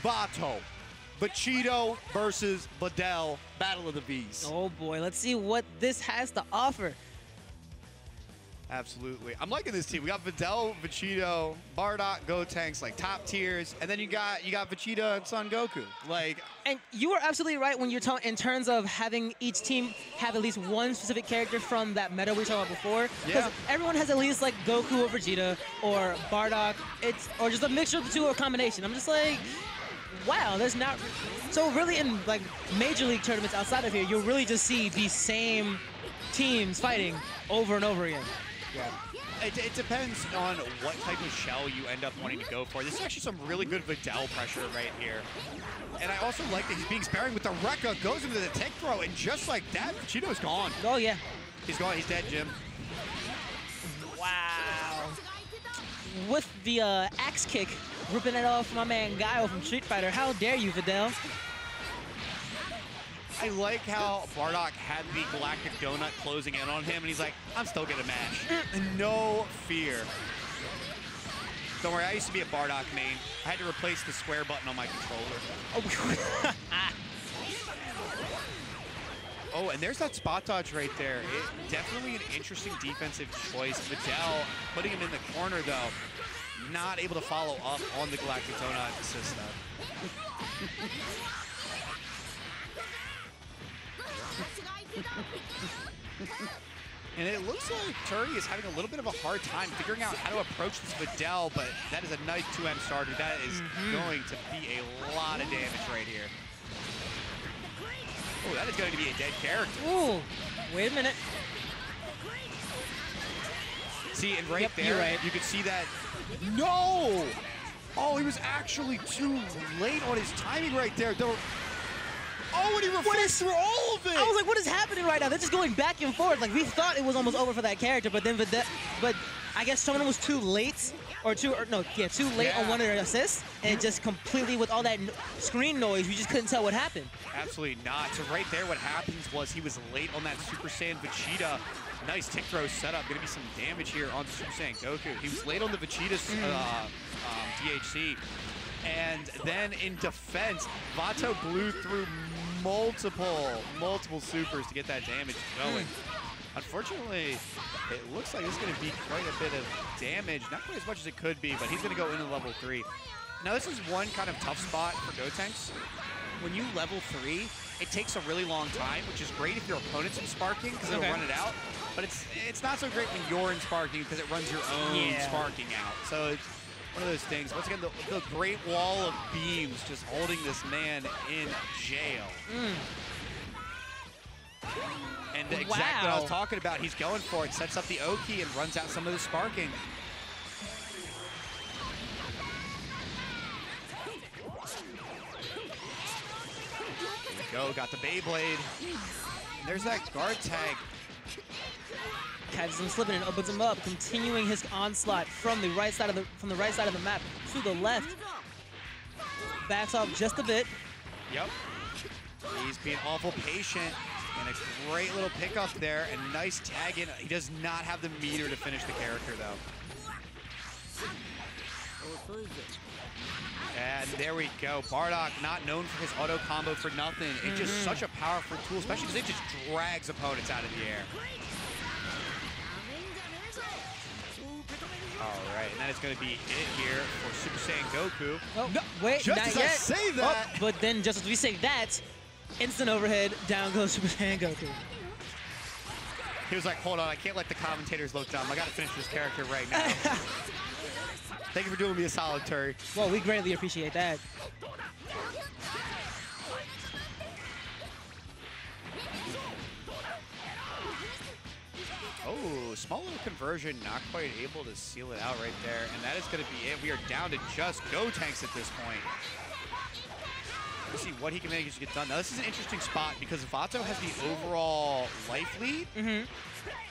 Vato. Vegito versus Videl, Battle of the Vs. Oh boy, let's see what this has to offer. Absolutely. I'm liking this team. We got Videl, Vegito, Bardock, Gotenks, like top tiers, and then you got Vegeta and Son Goku. Like, and you are absolutely right when you're talking in terms of having each team have at least one specific character from that meta we talked about before. Because everyone has at least like Goku or Vegeta or Bardock, or just a mixture of the two or a combination. I'm just like, wow, there's not. So really in like major league tournaments outside of here, you'll really just see these same teams fighting over and over again. Yeah. It depends on what type of shell you end up wanting to go for. This is actually some really good Videl pressure right here. And I also like that he's being sparing with the Rekka, goes into the tech throw, and just like that, Vegito's gone. Oh, yeah. He's gone. He's dead, Jim. Wow. With the axe kick, ripping it off my man Guile from Street Fighter. How dare you, Videl? I like how Bardock had the Galactic Donut closing in on him, and he's like, I'm still gonna mash. No fear. Don't worry, I used to be a Bardock main. I had to replace the square button on my controller. Oh, and there's that spot dodge right there. Definitely an interesting defensive choice. Videl putting him in the corner, though. Not able to follow up on the Galactic Donut assist, though. And it looks like Turry is having a little bit of a hard time figuring out how to approach this Videl, but that is a nice 2M starter. That is going to be a lot of damage right here. Oh, that is going to be a dead character. Ooh, wait a minute. See, and right there, you could see that. No! Oh, he was actually too late on his timing right there. Oh, and he reflects through all of it! I was like, what is happening right now? They're just going back and forth. Like, we thought it was almost over for that character, but then but I guess someone was too late, too late on one of their assists, and it just completely, with all that screen noise, we just couldn't tell what happened. Absolutely not. So right there, what happens was he was late on that Super Saiyan Vegeta. Nice tick throw setup. Going to be some damage here on the Super Saiyan Goku. He was late on the Vegeta's DHC. And then in defense, Vato blew through multiple supers to get that damage going. Unfortunately, it looks like it's going to be quite a bit of damage. Not quite as much as it could be, but he's going to go into level 3. Now, this is one kind of tough spot for Gotenks. When you level 3, it takes a really long time, which is great if your opponent's in sparking because it'll run it out. But it's not so great when you're in sparking because it runs your own sparking out. So it's one of those things. Once again, the great wall of beams just holding this man in jail. And exactly what I was talking about, he's going for it, sets up the Oki and runs out some of the sparking. There we go, got the Beyblade. And there's that guard tag. Catches him slipping and opens him up, continuing his onslaught from the right side of the map to the left. Backs off just a bit. Yep. He's being awful patient, and a great little pickup there, and nice tag in. He does not have the meter to finish the character, though. And there we go. Bardock, not known for his auto combo for nothing. It's just such a powerful tool, especially because it just drags opponents out of the air. All right, and that is going to be it here for Super Saiyan Goku. Oh, no, wait, just not as yet. I say that. Oh, but then just as we say that, instant overhead, down goes Super Saiyan Goku. He was like, hold on, I can't let the commentators look dumb. I got to finish this character right now. Thank you for doing me a solid, Turry. Well, we greatly appreciate that. Oh, small little conversion, not quite able to seal it out right there. And that is going to be it. We are down to just Gotenks at this point. Let's see what he can manage to get done. Now, this is an interesting spot because Vato has the overall life lead,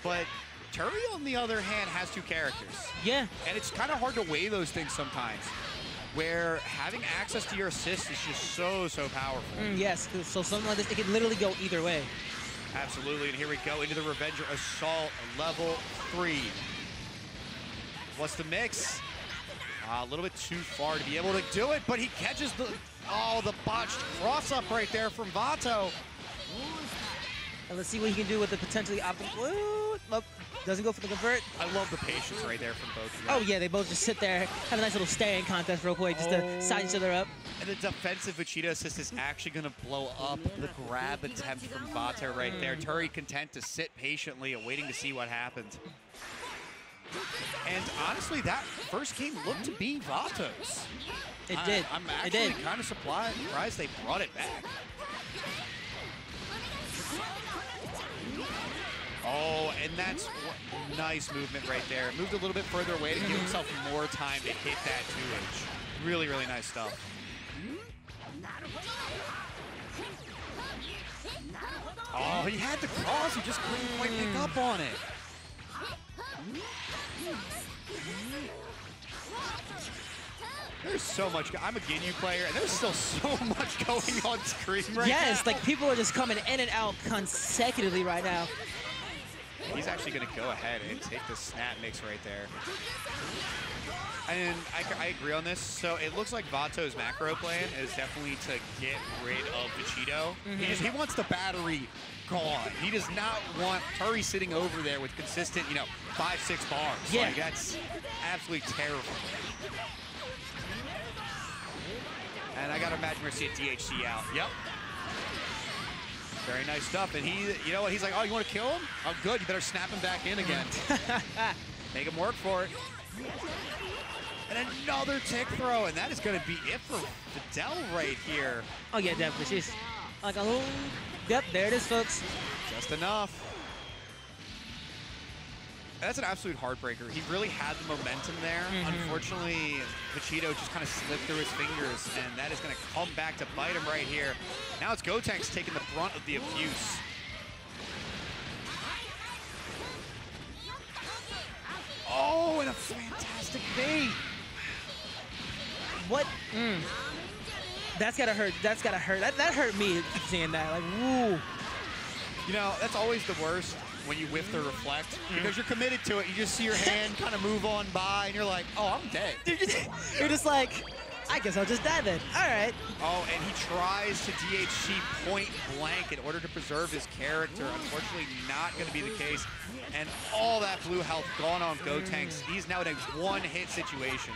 but Turry, on the other hand, has 2 characters. Yeah. And it's kind of hard to weigh those things sometimes, where having access to your assist is just so powerful. Yes, so something like this, it can literally go either way. Absolutely, and here we go into the Revenger Assault level 3. What's the mix? A little bit too far to be able to do it, but he catches the botched cross-up right there from Vato. And let's see what he can do with the potentially optimal. Nope, doesn't go for the convert. I love the patience right there from both of them. Oh yeah, they both just sit there, have a nice little staring contest real quick, just to size each other up. And the defensive Vegeta assist is actually going to blow up the grab attempt from Vato right there. Turry content to sit patiently, awaiting to see what happens. And honestly, that first game looked to be Vato's. It did. I'm actually kind of surprised they brought it back. Oh, and that's nice movement right there. Moved a little bit further away to give himself more time to hit that 2H. Really, really nice stuff. Oh, he had the cross. He just couldn't quite pick up on it. There's so much. I'm a Ginyu player, and there's still so much going on screen right now. Yes, like people are just coming in and out consecutively right now. He's actually going to go ahead and take the snap mix right there. And I agree on this. So it looks like Vato's macro plan is definitely to get rid of Vegito. He wants the battery gone. He does not want Turry sitting over there with consistent, 5-6 bars. Yeah. Like, that's absolutely terrible. And I got to imagine we're seeing DHC out. Yep. Very nice stuff. And he, you know what? He's like, oh, you want to kill him? Oh, good. You better snap him back in again. Make him work for it. And another tick throw. And that is going to be it for Fidel right here. Oh, yeah, definitely. She's like, oh, yep, there it is, folks. Just enough. That's an absolute heartbreaker. He really had the momentum there. Unfortunately, Vegito just kind of slipped through his fingers, and that is going to come back to bite him right here. Now it's Gotenks taking the brunt of the abuse. Oh, and a fantastic bait. What? That's gotta hurt. That's gotta hurt. That hurt me seeing that. Like, woo. That's always the worst. When you whiff the reflect, because you're committed to it. You just see your hand kind of move on by, and you're like, oh, I'm dead. You're just like, I guess I'll just die then. All right. Oh, and he tries to DHC point blank in order to preserve his character. Unfortunately, not going to be the case. And all that blue health gone on Gotenks. He's now in a one-hit situation.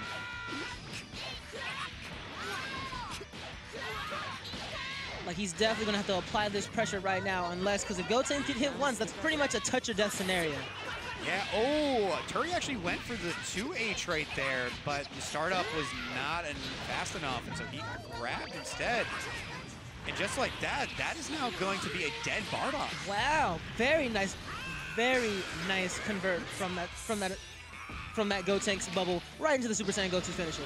Like, he's definitely going to have to apply this pressure right now, unless, because if Gotenks get hit once, that's pretty much a touch or death scenario. Yeah, oh, Turry actually went for the 2H right there, but the startup was not fast enough, and so he grabbed instead. And just like that, that is now going to be a dead Bardock. Wow, very nice convert from that Gotenks bubble right into the Super Saiyan Goku finisher.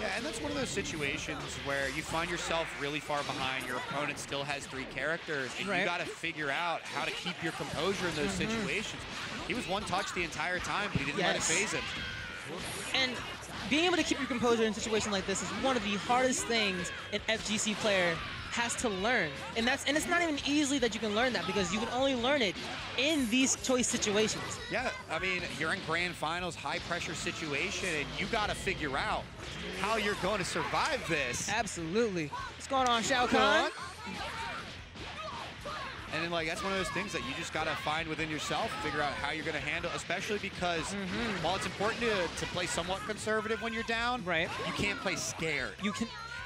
Yeah, and that's one of those situations where you find yourself really far behind. Your opponent still has 3 characters, and you got to figure out how to keep your composure in those situations. He was one touch the entire time, but he didn't let it phase him. And being able to keep your composure in a situation like this is one of the hardest things an FGC player has to learn. And it's not even easily that you can learn that, because you can only learn it in these choice situations. Yeah, I mean, you're in grand finals, high pressure situation, and you got to figure out how you're going to survive this. Absolutely. What's going on, Shao Kahn? And then, like, that's one of those things that you just got to find within yourself, figure out how you're going to handle, especially because while it's important to play somewhat conservative when you're down, you can't play scared.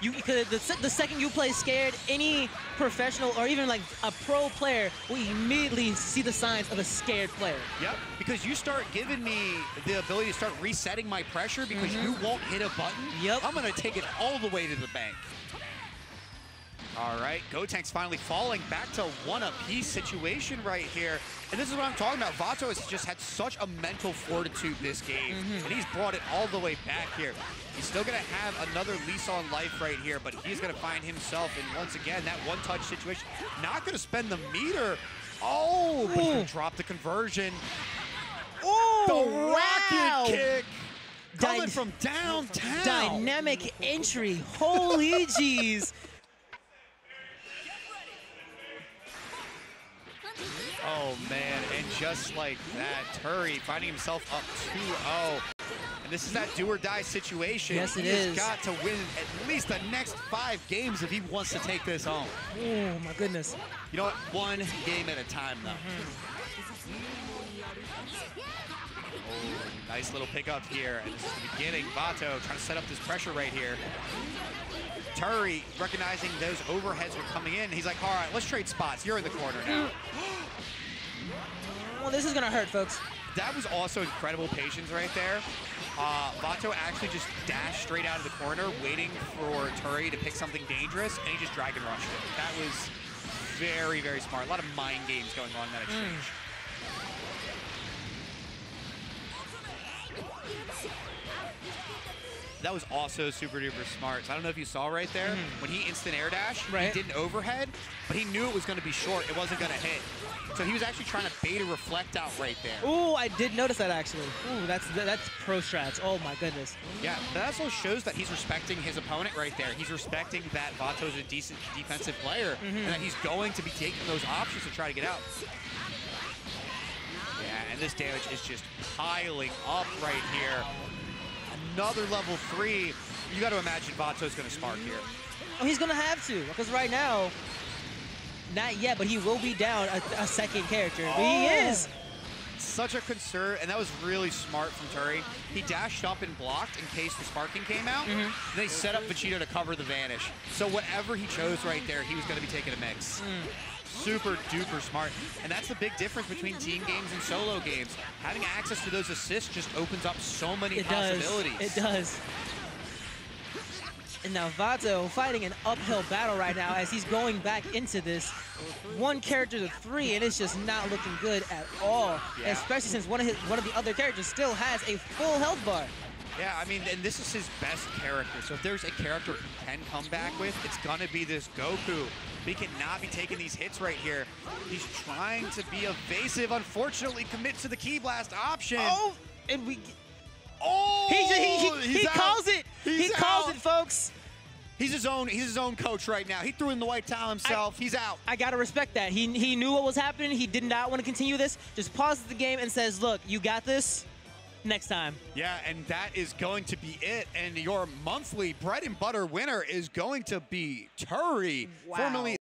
The second you play scared, any professional or even like a pro player will immediately see the signs of a scared player. Yep, because you start giving me the ability to start resetting my pressure because you won't hit a button. Yep. I'm going to take it all the way to the bank. All right, Gotenks finally falling back to one-apiece situation right here. And this is what I'm talking about. Vato has just had such a mental fortitude this game, and he's brought it all the way back here. He's still going to have another lease on life right here, but he's going to find himself in, once again, that one-touch situation. Not going to spend the meter. Oh, but he's going to drop the conversion. Oh, the rocket kick coming from downtown. Dynamic entry. Holy jeez. Oh, man, and just like that, Turry finding himself up 2-0. And this is that do or die situation. Yes, it He's is. got to win at least the next 5 games if he wants to take this home. Oh, my goodness. You know what? One game at a time, though. Oh, nice little pickup here. And this is the beginning. Vato trying to set up this pressure right here. Turry recognizing those overheads were coming in. He's like, all right, let's trade spots. You're in the corner now. Well, this is going to hurt, folks. That was also incredible patience right there. Vato actually just dashed straight out of the corner, waiting for Turry to pick something dangerous, and he just dragon rushed it. That was very, very smart. A lot of mind games going on in that exchange. That was also super duper smart. So I don't know if you saw right there, when he instant air dash, he did an overhead, but he knew it was going to be short. It wasn't going to hit. So he was actually trying to bait a reflect out right there. Ooh, I did notice that actually. Ooh, that's pro strats. Oh my goodness. Yeah, that also shows that he's respecting his opponent right there. He's respecting that Vato's a decent defensive player, and that he's going to be taking those options to try to get out. Yeah, and this damage is just piling up right here. Another level 3. You got to imagine Vato's going to spark here. Oh, he's going to have to, because right now, not yet, but he will be down a second character. But he is. Such a concern, and that was really smart from Turry. He dashed up and blocked in case the sparking came out. And they set up Vegeta to cover the vanish. So whatever he chose right there, he was going to be taking a mix. Super duper smart. And that's the big difference between team games and solo games. Having access to those assists just opens up so many possibilities. It does. And now Vato fighting an uphill battle right now as he's going back into this 1 character to 3, and it's just not looking good at all. Yeah. Especially since one of the other characters still has a full health bar. Yeah, I mean, and this is his best character. So if there's a character he can come back with, it's gonna be this Goku. He cannot be taking these hits right here. He's trying to be evasive. Unfortunately, commits to the Ki Blast option. Oh, and we. Oh, He calls it. He calls it, folks. He's his own coach right now. He threw in the white towel himself. He's out. I gotta respect that. He knew what was happening. He did not want to continue this. Just pauses the game and says, "Look, you got this. Next time." Yeah, and that is going to be it. And your monthly bread and butter winner is going to be Turry, formerly